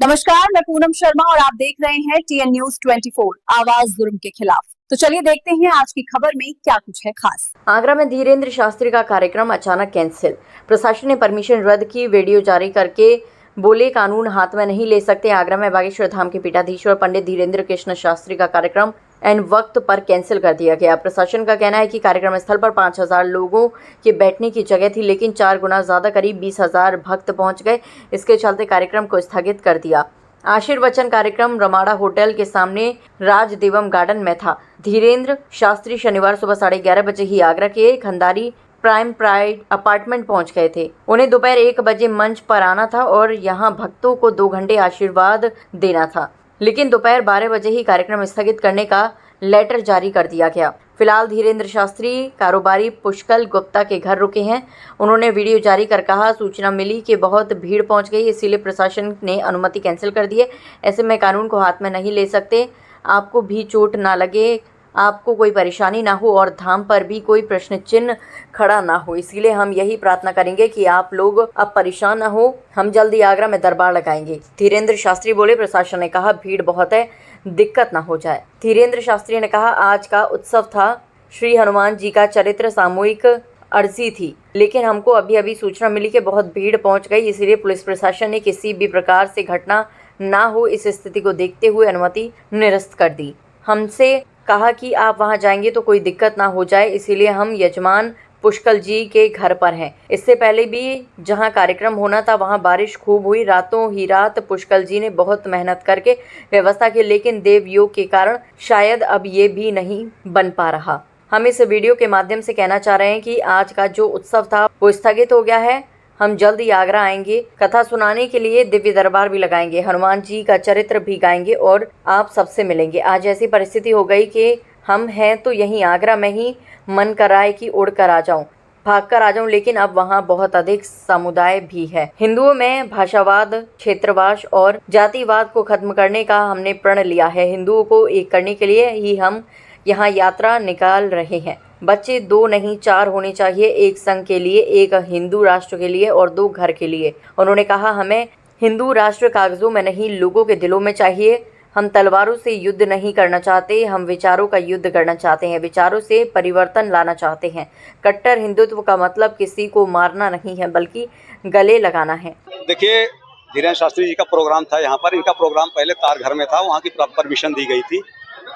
नमस्कार, मैं पूनम शर्मा और आप देख रहे हैं TN News 24 आवाज जुर्म के खिलाफ। तो चलिए देखते हैं आज की खबर में क्या कुछ है खास। आगरा में धीरेन्द्र शास्त्री का कार्यक्रम अचानक कैंसिल। प्रशासन ने परमिशन रद्द की। वीडियो जारी करके बोले कानून हाथ में नहीं ले सकते। आगरा में बागेश्वर धाम के पीठाधीश्वर पंडित धीरेन्द्र कृष्ण शास्त्री का कार्यक्रम एन वक्त पर कैंसिल कर दिया गया। प्रशासन का कहना है कि कार्यक्रम स्थल पर 5000 लोगों के बैठने की जगह थी, लेकिन 4 गुना ज्यादा करीब 20,000 भक्त पहुंच गए। इसके चलते कार्यक्रम को स्थगित कर दिया। आशीर्वचन कार्यक्रम रमाड़ा होटल के सामने राज देवम गार्डन में था। धीरेन्द्र शास्त्री शनिवार सुबह 11:30 बजे ही आगरा के खंडारी प्राइम प्राइड अपार्टमेंट पहुंच गए थे। उन्हें दोपहर 1 बजे मंच पर आना था और यहां भक्तों को 2 घंटे आशीर्वाद देना था, लेकिन दोपहर 12 बजे ही कार्यक्रम स्थगित करने का लेटर जारी कर दिया गया। फिलहाल धीरेन्द्र शास्त्री कारोबारी पुष्कल गुप्ता के घर रुके हैं। उन्होंने वीडियो जारी कर कहा, सूचना मिली कि बहुत भीड़ पहुंच गई, इसीलिए प्रशासन ने अनुमति कैंसिल कर दी है। ऐसे में कानून को हाथ में नहीं ले सकते। आपको भी चोट ना लगे, आपको कोई परेशानी ना हो और धाम पर भी कोई प्रश्न चिन्ह खड़ा ना हो, इसीलिए हम यही प्रार्थना करेंगे कि आप लोग अब परेशान ना हो। हम जल्दी आगरा में दरबार लगाएंगे। धीरेन्द्र शास्त्री बोले, प्रशासन ने कहा भीड़ बहुत है, दिक्कत ना हो जाए। धीरेन्द्र शास्त्री ने कहा, आज का उत्सव था, श्री हनुमान जी का चरित्र सामूहिक अर्जी थी, लेकिन हमको अभी सूचना मिली कि बहुत भीड़ पहुंच गई, इसीलिए पुलिस प्रशासन ने किसी भी प्रकार से घटना ना हो इस स्थिति को देखते हुए अनुमति निरस्त कर दी। हमसे कहा कि आप वहां जाएंगे तो कोई दिक्कत ना हो जाए, इसीलिए हम यजमान पुष्कल जी के घर पर हैं। इससे पहले भी जहां कार्यक्रम होना था वहां बारिश खूब हुई। रातों ही रात पुष्कल जी ने बहुत मेहनत करके व्यवस्था की, लेकिन देवयोग के कारण शायद अब ये भी नहीं बन पा रहा। हम इस वीडियो के माध्यम से कहना चाह रहे हैं कि आज का जो उत्सव था वो स्थगित हो गया है। हम जल्द ही आगरा आएंगे, कथा सुनाने के लिए दिव्य दरबार भी लगाएंगे, हनुमान जी का चरित्र भी गाएंगे और आप सबसे मिलेंगे। आज ऐसी परिस्थिति हो गई कि हम हैं तो यहीं आगरा में ही, मन कर रहा है कि उड़ कर आ जाऊं, भाग कर आ जाऊं, लेकिन अब वहां बहुत अधिक समुदाय भी है। हिंदुओं में भाषावाद, क्षेत्रवाद और जातिवाद को खत्म करने का हमने प्रण लिया है। हिंदुओं को एक करने के लिए ही हम यहाँ यात्रा निकाल रहे हैं। बच्चे 2 नहीं 4 होने चाहिए, एक संघ के लिए, एक हिंदू राष्ट्र के लिए और 2 घर के लिए। उन्होंने कहा, हमें हिंदू राष्ट्र कागजों में नहीं, लोगों के दिलों में चाहिए। हम तलवारों से युद्ध नहीं करना चाहते, हम विचारों का युद्ध करना चाहते हैं, विचारों से परिवर्तन लाना चाहते हैं। कट्टर हिंदुत्व का मतलब किसी को मारना नहीं है, बल्कि गले लगाना है। देखिए, धीरेन्द्र शास्त्री जी का प्रोग्राम था यहाँ पर। इनका प्रोग्राम पहले तार घर में था, वहाँ की परमिशन दी गई थी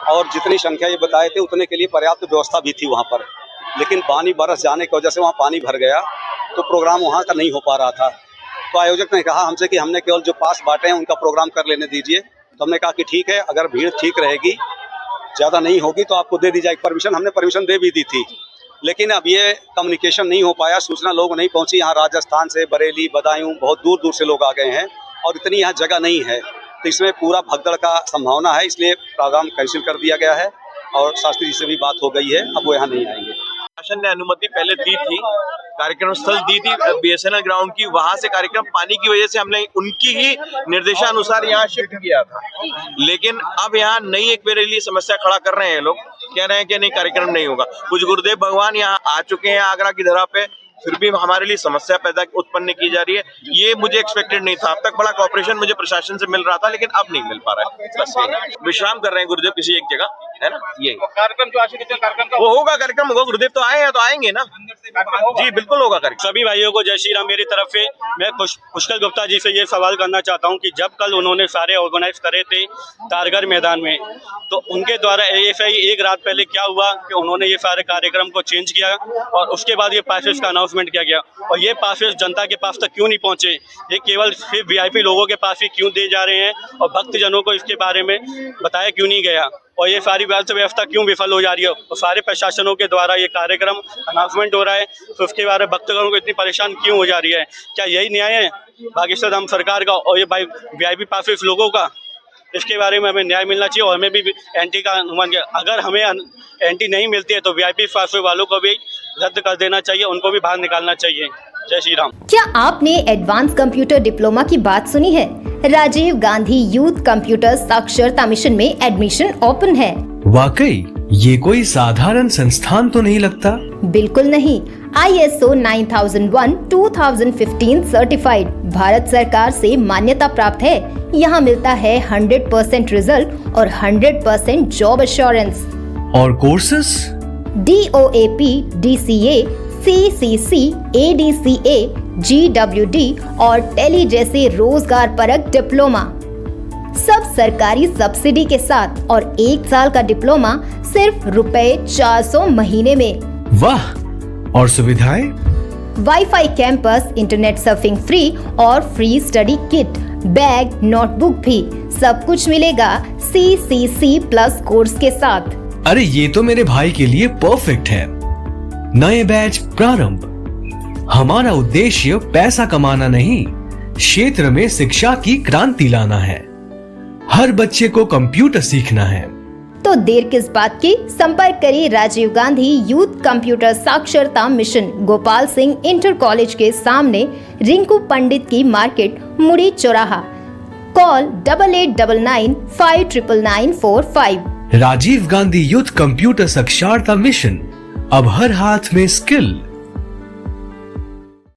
और जितनी संख्या ये बताए थे उतने के लिए पर्याप्त व्यवस्था भी थी वहाँ पर, लेकिन पानी बरस जाने की वजह से वहाँ पानी भर गया तो प्रोग्राम वहाँ का नहीं हो पा रहा था। तो आयोजक ने कहा हमसे कि हमने केवल जो पास बांटे हैं उनका प्रोग्राम कर लेने दीजिए। तो हमने कहा कि ठीक है, अगर भीड़ ठीक रहेगी, ज़्यादा नहीं होगी तो आपको दे दी जाएगी परमिशन। हमने परमिशन दे भी दी थी, लेकिन अब ये कम्युनिकेशन नहीं हो पाया, सूचना लोग नहीं पहुँची। यहाँ राजस्थान से, बरेली, बदायूं, बहुत दूर दूर से लोग आ गए हैं और इतनी यहाँ जगह नहीं है, तो इसमें पूरा भगदड़ का संभावना है, इसलिए प्रोग्राम कैंसिल कर दिया गया है और शास्त्री जी से भी बात हो गई है, अब वो यहाँ नहीं आएंगे। प्रशासन ने अनुमति पहले दी थी, कार्यक्रम स्थल दी थी BSNL ग्राउंड की, वहां से कार्यक्रम पानी की वजह से हमने उनकी ही निर्देशानुसार यहाँ शिफ्ट किया था, लेकिन अब यहाँ नई एक मेरे लिए समस्या खड़ा कर रहे हैं। लोग कह रहे हैं कि नहीं, कार्यक्रम नहीं होगा। कुछ गुरुदेव भगवान यहाँ आ चुके हैं आगरा की धरा पे, फिर भी हमारे लिए समस्या उत्पन्न की जा रही है। ये मुझे एक्सपेक्टेड नहीं था। अब तक बड़ा कॉपरेशन मुझे प्रशासन से मिल रहा था, लेकिन अब नहीं मिल पा रहा है। बस विश्राम कर रहे हैं गुरुदेव किसी एक जगह, है ना। ये कार्यक्रम जो आशीर्वचन कार्यक्रम का वो होगा, कार्यक्रम होगा। गुरुदेव तो आए हैं तो आएंगे ना जी, बिल्कुल होगा कार्यक्रम। सभी भाइयों को जय श्री राम। मेरी तरफ से मैं पुष्कल गुप्ता जी से ये सवाल करना चाहता हूँ कि जब कल उन्होंने सारे ऑर्गेनाइज करे थे तारगढ़ मैदान में, तो उनके द्वारा ऐसे ही एक रात पहले क्या हुआ कि उन्होंने ये सारे कार्यक्रम को चेंज किया और उसके बाद ये पासेस का अनाउंसमेंट किया गया, और ये पासेस जनता के पास तक क्यों नहीं पहुँचे? ये केवल सिर्फ VIP लोगों के पास ही क्यों दे जा रहे हैं और भक्तजनों को इसके बारे में बताया क्यों नहीं गया? और ये सारी व्यवस्था क्यों विफल हो जा रही है? और सारे प्रशासनों के द्वारा ये कार्यक्रम अनाउंसमेंट हो रहा है, तो उसके बारे में भक्तगणों को इतनी परेशान क्यों हो जा रही है? क्या यही न्याय है बागेश्वर धाम सरकार का और ये VIP पासेस लोगों का? इसके बारे में हमें न्याय मिलना चाहिए और हमें भी एंटी का अनुमान किया। अगर हमें एंटी नहीं मिलती है तो VIP पासेस वालों को भी रद्द कर देना चाहिए, उनको भी बाहर निकालना चाहिए। जय श्री राम। क्या आपने एडवांस कंप्यूटर डिप्लोमा की बात सुनी है? राजीव गांधी यूथ कंप्यूटर साक्षरता मिशन में एडमिशन ओपन है। वाकई ये कोई साधारण संस्थान तो नहीं लगता? बिल्कुल नहीं। ISO 9001:2015 सर्टिफाइड, भारत सरकार से मान्यता प्राप्त है। यहाँ मिलता है 100% रिजल्ट और 100% जॉब एश्योरेंस। और courses DOAP, DCA, CCC, ADCA, GWD और टेली जैसे रोजगार परक डिप्लोमा, सब सरकारी सब्सिडी के साथ, और 1 साल का डिप्लोमा सिर्फ ₹400 महीने में। वाह, और सुविधाएं? WiFi campus, internet surfing free और free study kit, bag, notebook भी, सब कुछ मिलेगा CCC+ कोर्स के साथ। अरे ये तो मेरे भाई के लिए परफेक्ट है। नए बैच प्रारंभ। हमारा उद्देश्य पैसा कमाना नहीं, क्षेत्र में शिक्षा की क्रांति लाना है। हर बच्चे को कंप्यूटर सीखना है। तो देर किस बात की, संपर्क करिए राजीव गांधी यूथ कंप्यूटर साक्षरता mission, Gopal Singh inter college के सामने, रिंकू पंडित की मार्केट, मुड़ी चौराहा। Call 8899599945। Rajiv Gandhi youth computer साक्षरता मिशन, अब हर हाथ में स्किल।